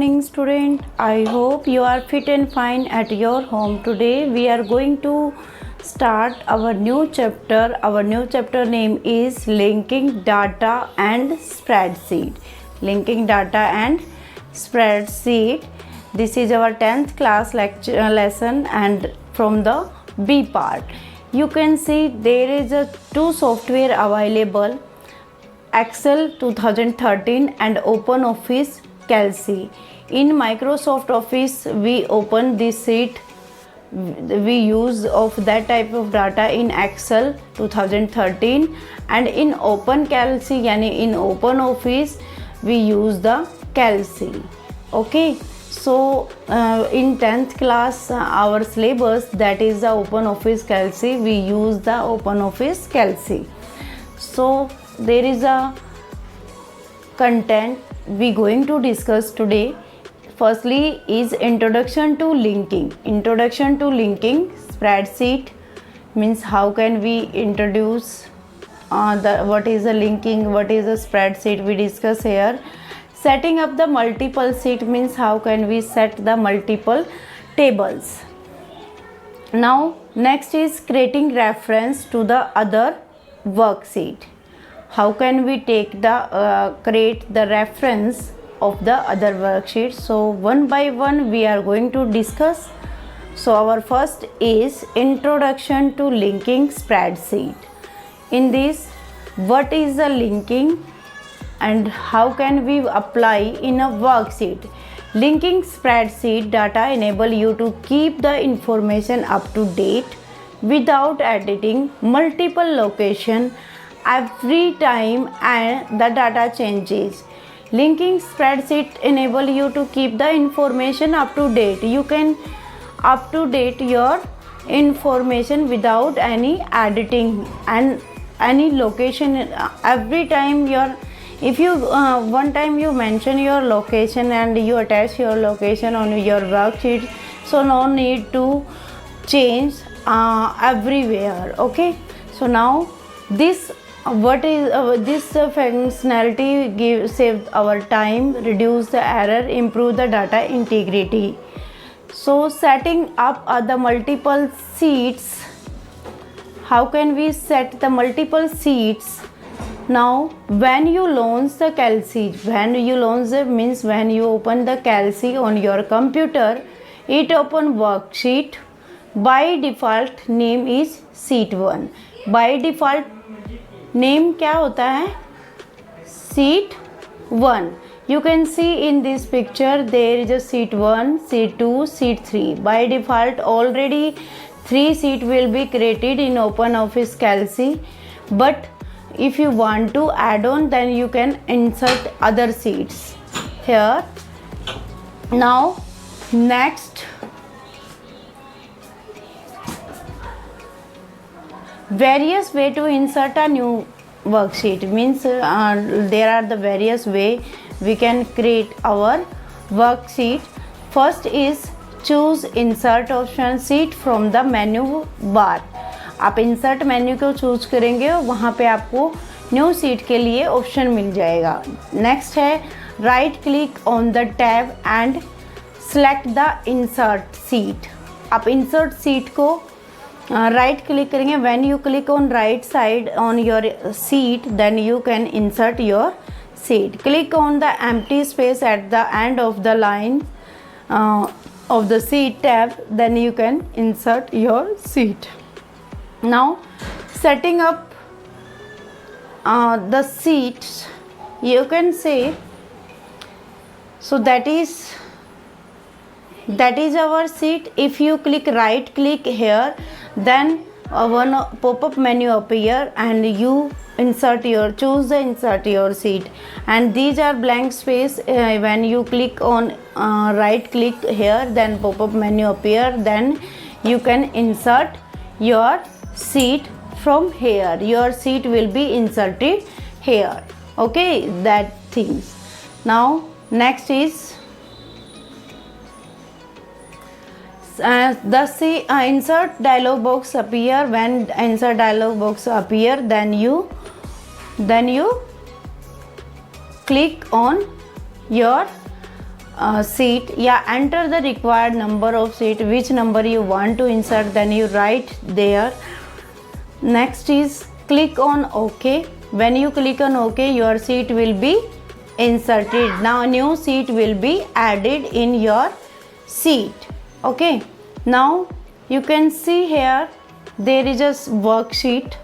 Morning student, I hope you are fit and fine at your home. Today we are going to start our new chapter. Our new chapter name is linking data and spreadsheet. Linking data and spreadsheet. This is our 10th class lesson and from the B part. You can see there is a two software available, Excel 2013 and OpenOffice Calci. In Microsoft Office, we open this sheet. We use of that type of data in Excel 2013, and in Open Calci, yani in OpenOffice, we use the Calci. Okay. So in 10th class, our syllabus, that is the OpenOffice Calci, we use the OpenOffice Calci. So there is a content we going to discuss today. Firstly is introduction to linking. Introduction to linking spreadsheet means how can we introduce what is a linking, what is a spreadsheet, we discuss here. Setting up the multiple sheet means how can we set the multiple tables. Now next is creating reference to the other worksheet. How can we take the create the reference of the other worksheet? So one by one we are going to discuss. So our first is introduction to linking spreadsheet. In this, what is the linking and how can we apply in a worksheet? Linking spreadsheet data enable you to keep the information up to date without editing multiple location every time and the data changes. Linking spreadsheet enable you to keep the information up to date. You can up to date your information without any editing and any location. Every time if you one time you mention your location and you attach your location on your worksheet, so no need to change everywhere. Okay. So now this this functionality save our time, reduce the error, improve the data integrity. So setting up the multiple sheets. How can we set the multiple sheets? Now when you launch the Calci, means when you open the Calci on your computer, it open worksheet. By default name is sheet 1. By default name क्या होता है? sheet 1. You can see in this picture there is a sheet 1, sheet 2, sheet 3. By default already 3 sheet will be created in OpenOffice Calci, but if you want to add on, then you can insert other sheets here. Now next, various way to insert a new worksheet means there are the various way we can create our worksheet. First is choose insert option sheet from the menu bar. आप insert menu को choose करेंगे, वहाँ पे आपको new sheet के लिए option मिल जाएगा. Next है right click on the tab and select the insert seat. आप इंसर्ट सीट को right click करेंगे. when you click on right side on your seat, then you can insert your seat. Click on the empty space at the end of the line of the seat tab, then you can insert your seat. Now setting up the seats, you can say, so that is our seat. If you click right click here, then one pop-up menu appear and you choose the insert your seat, and these are blank space. When you click on right click here, then pop-up menu appear, then you can insert your seat from here. Your seat will be inserted here. Okay, that things. Now next is the insert dialog box appear. When insert dialog box appear, then you click on your seat, yeah, enter the required number of seat, which number you want to insert, then you write there. Next is click on OK. When you click on OK, your seat will be inserted. Now new seat will be added in your seat. Okay, now you can see here there is a worksheet,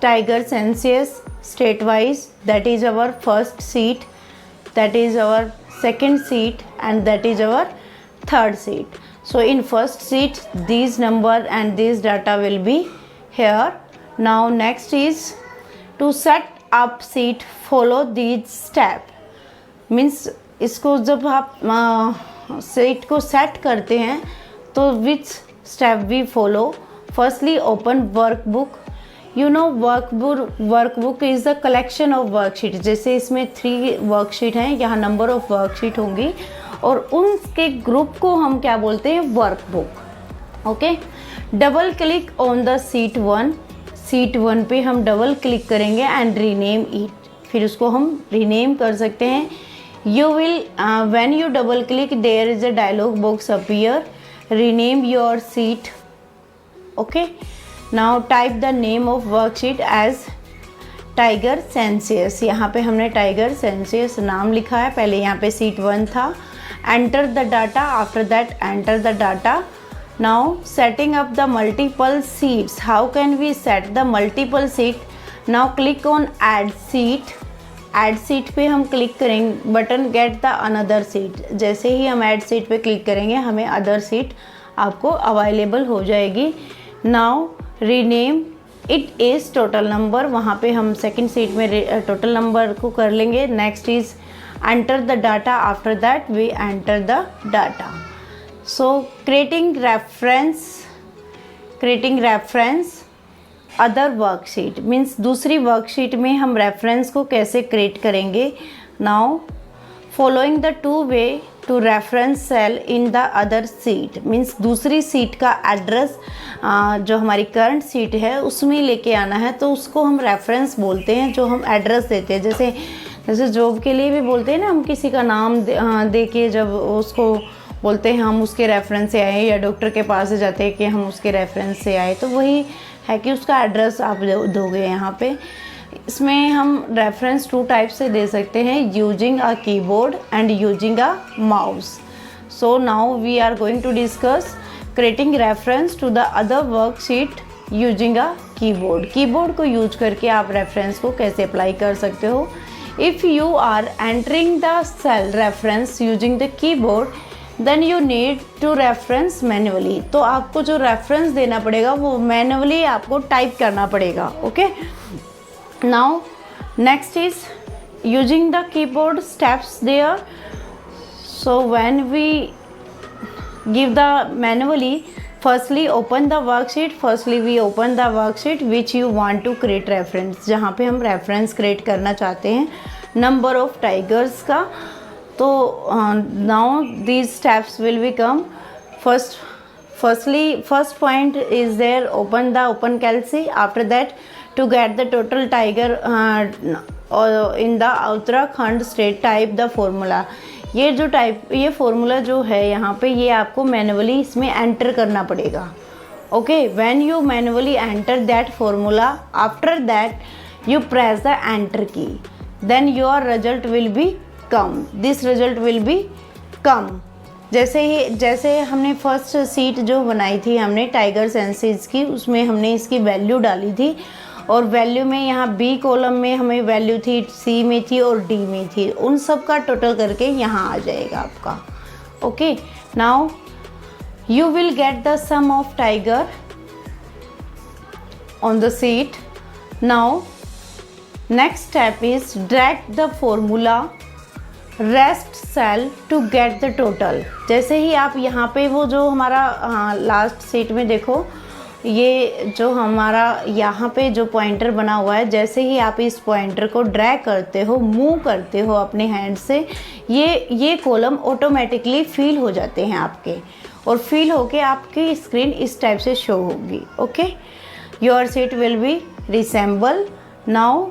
Tiger Census state-wise, that is our first seat, that is our second seat, and that is our third seat. So in first seat these number and this data will be here. Now next is to set up seat, follow these step. Means इसको जब आप seat को set करते हैं तो which step we follow. Firstly open workbook. You know workbook is the collection of worksheet. जैसे इसमें 3 worksheet हैं, यहाँ नंबर ऑफ वर्कशीट होंगी और उनके ग्रुप को हम क्या बोलते हैं, workbook. Okay, double click on the seat 1. Seat 1 पे हम डबल क्लिक करेंगे एंड रीनेम इट. फिर उसको हम रीनेम कर सकते हैं. You will when you double click, there is a dialog box appear. Rename your seat. Okay, now type the name of worksheet as Tiger Census. यहाँ पे हमने Tiger Census नाम लिखा है. पहले यहाँ पे seat 1 था. Enter the data. After that enter the data. Now setting up the multiple seats. How can we set the multiple seat? Now click on add seat. Add seat पे हम click करेंगे, button get the another seat. जैसे ही हम add seat पे click करेंगे हमें other seat आपको available हो जाएगी. Now rename it is total number. वहाँ पे हम सेकंड सीट में टोटल नंबर को कर लेंगे. Next is enter the data. After that we enter the data. So creating reference other worksheet means दूसरी वर्कशीट में हम रेफरेंस को कैसे क्रिएट करेंगे. Now following the 2 way to reference cell in the other seat. Means दूसरी seat का address जो हमारी करंट सीट है उसमें लेके आना है, तो उसको हम रेफरेंस बोलते हैं, जो हम एड्रेस देते हैं. जैसे जॉब के लिए भी बोलते हैं ना, हम किसी का नाम दे के जब उसको बोलते हैं हम उसके रेफरेंस से आए, या डॉक्टर के पास से जाते हैं कि हम उसके रेफरेंस से आए, तो वही है कि उसका एड्रेस आप दोगे यहाँ पे. इसमें हम रेफरेंस 2 टाइप से दे सकते हैं, using a keyboard and using a mouse. So now we are going to discuss creating reference to the other worksheet using a keyboard. Keyboard को यूज करके आप रेफरेंस को कैसे अप्लाई कर सकते हो. If you are entering the cell reference using the keyboard, then you need to reference manually. तो आपको जो रेफरेंस देना पड़ेगा वो मैन्युअली आपको टाइप करना पड़ेगा. Okay, now next is using the keyboard steps there. So when we give the manually, firstly open the worksheet which you want to create reference. जहाँ पे हम रेफरेंस क्रिएट करना चाहते हैं नंबर ऑफ टाइगर्स का. तो now these steps will become first point is there, open calci. After that, to get the total tiger in the Uttarakhand state, type the formula. ये formula जो है यहाँ पे, ये आपको मैन्युअली इसमें एंटर करना पड़ेगा. Okay, when you manually enter that formula, after that you press the enter key, then your result will be this result will be come. जैसे हमने फर्स्ट सीट जो बनाई थी हमने टाइगर सेंसिस की, उसमें हमने इसकी वैल्यू डाली थी और वैल्यू में यहाँ बी कॉलम में हमें वैल्यू थी, सी में थी और डी में थी. उन सब का टोटल करके यहाँ आ जाएगा आपका. Okay, now you will get the sum of tiger on the seat. Now next step is drag the formula rest cell to get the total. जैसे ही आप यहाँ पे वो जो हमारा लास्ट सीट में देखो, ये जो हमारा यहाँ पे जो पॉइंटर बना हुआ है, जैसे ही आप इस पॉइंटर को ड्रैग करते हो, मूव करते हो अपने हैंड से, ये कॉलम ऑटोमेटिकली फिल हो जाते हैं आपके, और फिल होके आपकी स्क्रीन इस टाइप से शो होगी. Okay, your seat will be resemble. Now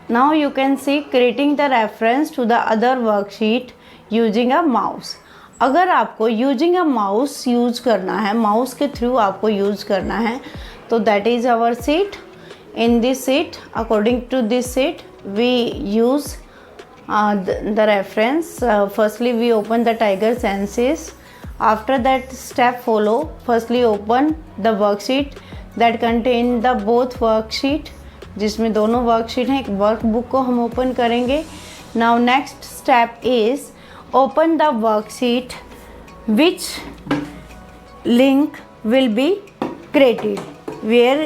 Now you can see creating the reference to the other worksheet using a mouse. अगर आपको यूजिंग अ माउस यूज करना है, माउस के थ्रू आपको यूज करना है, तो that is our seat. In this seat, according to this seat, we use the reference. Firstly we open the tiger senses. After that step follow. Firstly open the worksheet that contain the both worksheet, जिसमें दोनों worksheet हैं. एक workbook को हम open करेंगे. Now next step is open the worksheet which link will be created where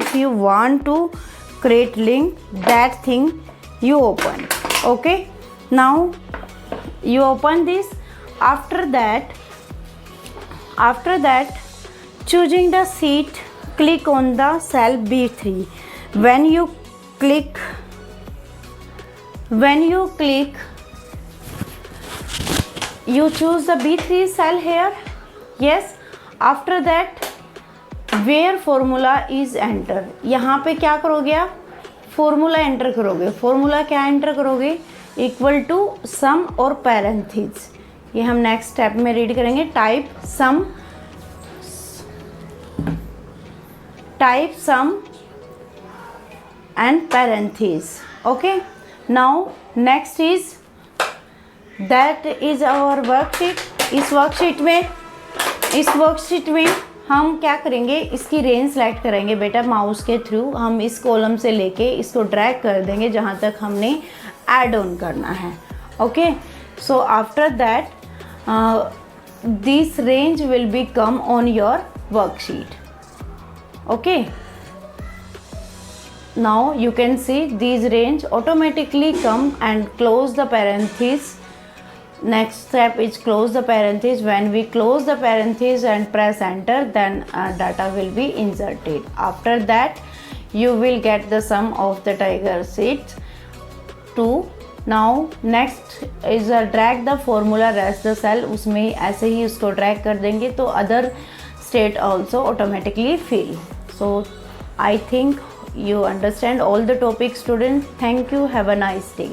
if you want to create link, that thing you open. Okay, now you open this. After that choosing the sheet, click on the cell B3. When you click you choose the B3 cell here. Yes. After that where formula is enter, यहाँ पे क्या करोगे आप? Formula enter करोगे. Formula क्या enter करोगे? Equal to sum और parentheses. ये हम नेक्स्ट स्टेप में रीड करेंगे. Type sum and parentheses. Okay, now next is that is our worksheet. इस वर्कशीट में हम क्या करेंगे? इसकी रेंज सेलेक्ट करेंगे बेटा. माउस के थ्रू हम इस कॉलम से लेके इसको ड्रैग कर देंगे जहाँ तक हमने ऐड ऑन करना है. Okay, so after that this range will be come on your worksheet. Okay, now you can see these range automatically come and close the parentheses. Next step is close the parentheses. When we close the parentheses and press enter, then data will be inserted. After that you will get the sum of the tiger sheets 2. Now next is drag the formula rest the cell. उसमें ऐसे ही उसको drag कर देंगे तो other state also automatically fill. So I think you understand all the topics, students. Thank you. Have a nice day.